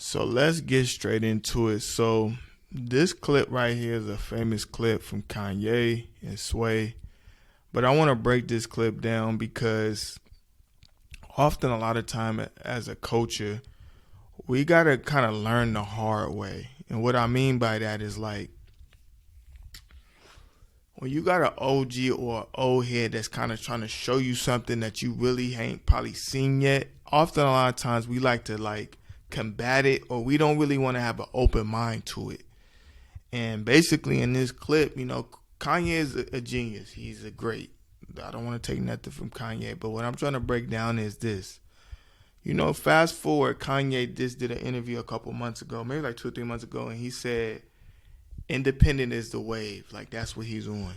So let's get straight into it. So this clip right here is a famous clip from Kanye and Sway. But I want to break this clip down because often a lot of time as a culture, we got to kind of learn the hard way. And what I mean by that is like when you got an OG or an old head that's kind of trying to show you something that you really ain't probably seen yet, often a lot of times we like to like combat it, or we don't really want to have an open mind to it. And basically in this clip, you know, Kanye is a genius. He's a great. I don't want to take nothing from Kanye, but what I'm trying to break down is this. You know, fast forward, Kanye just did an interview a couple months ago, maybe like 2 or 3 months ago, and he said, independent is the wave. Like, that's what he's on.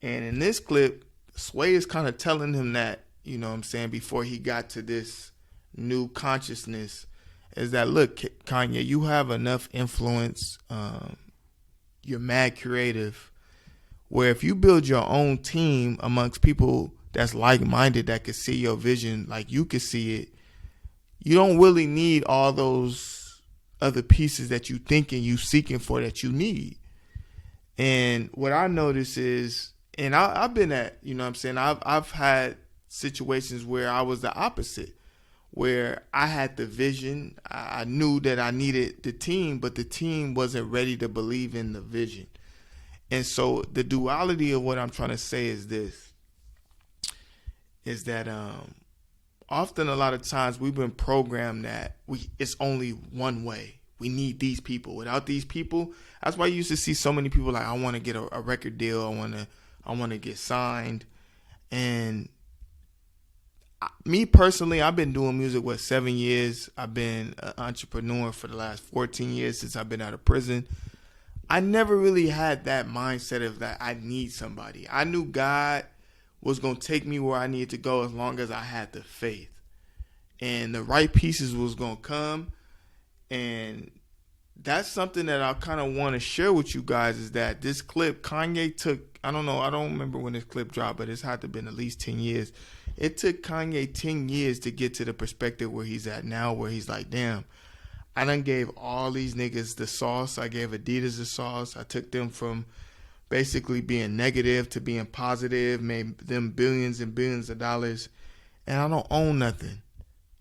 And in this clip, Sway is kind of telling him that, you know what I'm saying, before he got to this new consciousness, is that, look, Kanye, you have enough influence. You're mad creative. Where if you build your own team amongst people that's like-minded, that could see your vision like you could see it, you don't really need all those other pieces that you thinking you seeking for that you need. And what I notice is, and I've been at, you know what I'm saying, I've had situations where I was the opposite, where I had the vision, I knew that I needed the team, but the team wasn't ready to believe in the vision. And so the duality of what I'm trying to say is this, is that often a lot of times we've been programmed that it's only one way. We need these people. Without these people, that's why you used to see so many people like, I want to get a record deal. I want to get signed. And me personally, I've been doing music, 7 years. I've been an entrepreneur for the last 14 years since I've been out of prison. I never really had that mindset of that I need somebody. I knew God was going to take me where I needed to go as long as I had the faith. And the right pieces was going to come. And that's something that I kind of want to share with you guys, is that this clip, Kanye took, I don't remember when this clip dropped, but it's had to have been at least 10 years. It took Kanye 10 years to get to the perspective where he's at now, where he's like, damn, I done gave all these niggas the sauce. I gave Adidas the sauce. I took them from basically being negative to being positive, made them billions and billions of dollars, and I don't own nothing,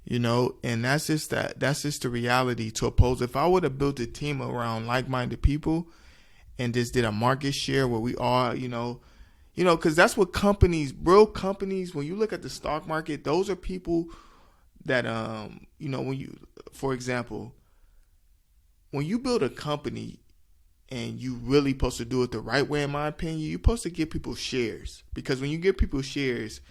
you know. And that's just the reality. To oppose, if I would have built a team around like-minded people and just did a market share where we all, you know, because that's what companies, real companies, when you look at the stock market, those are people that, you know, when you, for example, when you build a company and you really supposed to do it the right way, in my opinion, you're supposed to give people shares. Because when you give people shares,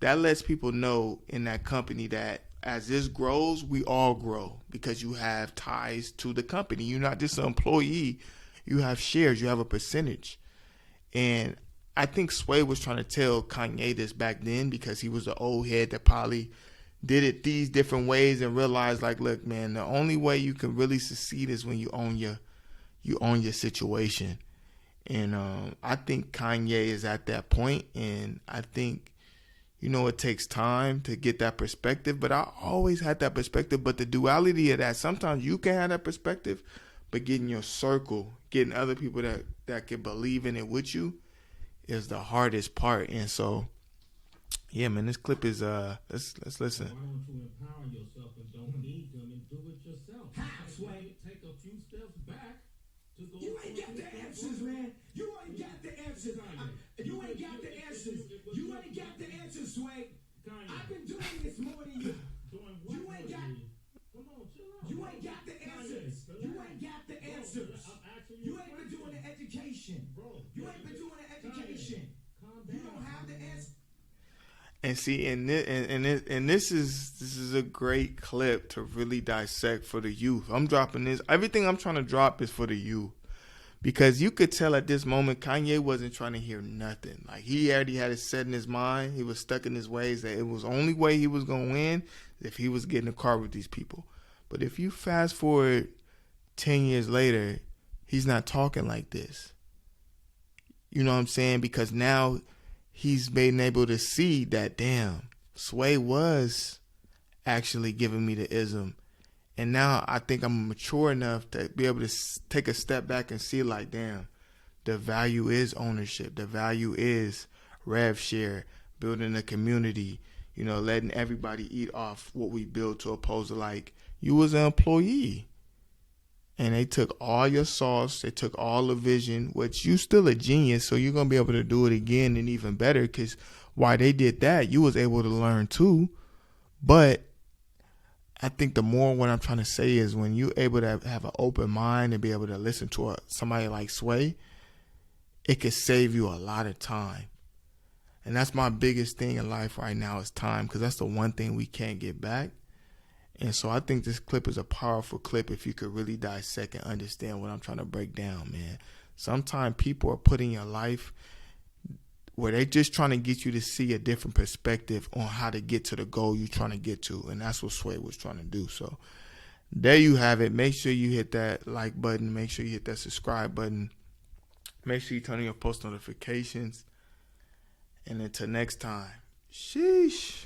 that lets people know in that company that as this grows, we all grow, because you have ties to the company. You're not just an employee. You have shares. You have a percentage. And I think Sway was trying to tell Kanye this back then, because he was the old head that probably did it these different ways and realized, like, look, man, the only way you can really succeed is when you own your situation. And I think Kanye is at that point, and I think, you know, it takes time to get that perspective, but I always had that perspective. But the duality of that, sometimes you can have that perspective, but getting your circle, getting other people that can believe in it with you, is the hardest part. And so, yeah, man, this clip is let's listen. Why don't you empower yourself and don't need them and do it yourself? Halfway, take a few steps back to go. You ain't got the answers, man. You ain't got the answers. You ain't got the answers. You ain't got the answers, Sway. I've been doing this more than you. You ain't got. Come on, chill out. You ain't got the answers. You ain't got the answers. You ain't been doing the education. You ain't been doing the education. You don't have the answer. And see, and this is a great clip to really dissect for the youth. I'm dropping this. Everything I'm trying to drop is for the youth, because you could tell at this moment Kanye wasn't trying to hear nothing. Like, he already had it set in his mind. He was stuck in his ways that it was the only way he was gonna win if he was getting a car with these people. But if you fast forward 10 years later, he's not talking like this. You know what I'm saying? Because now he's been able to see that, damn, Sway was actually giving me the ism. And now I think I'm mature enough to be able to take a step back and see like, damn, the value is ownership. The value is rev share, building a community, letting everybody eat off what we build, to oppose to like you was an employee. And they took all your sauce, they took all the vision, which you still a genius, so you're going to be able to do it again and even better, because while they did that, you was able to learn too. But I think the more what I'm trying to say is when you're able to have an open mind and be able to listen to somebody like Sway, it could save you a lot of time. And that's my biggest thing in life right now is time, because that's the one thing we can't get back. And so I think this clip is a powerful clip if you could really dissect and understand what I'm trying to break down, man. Sometimes people are put in your life where they just trying to get you to see a different perspective on how to get to the goal you're trying to get to. And that's what Sway was trying to do. So there you have it. Make sure you hit that like button. Make sure you hit that subscribe button. Make sure you turn on your post notifications. And until next time, sheesh.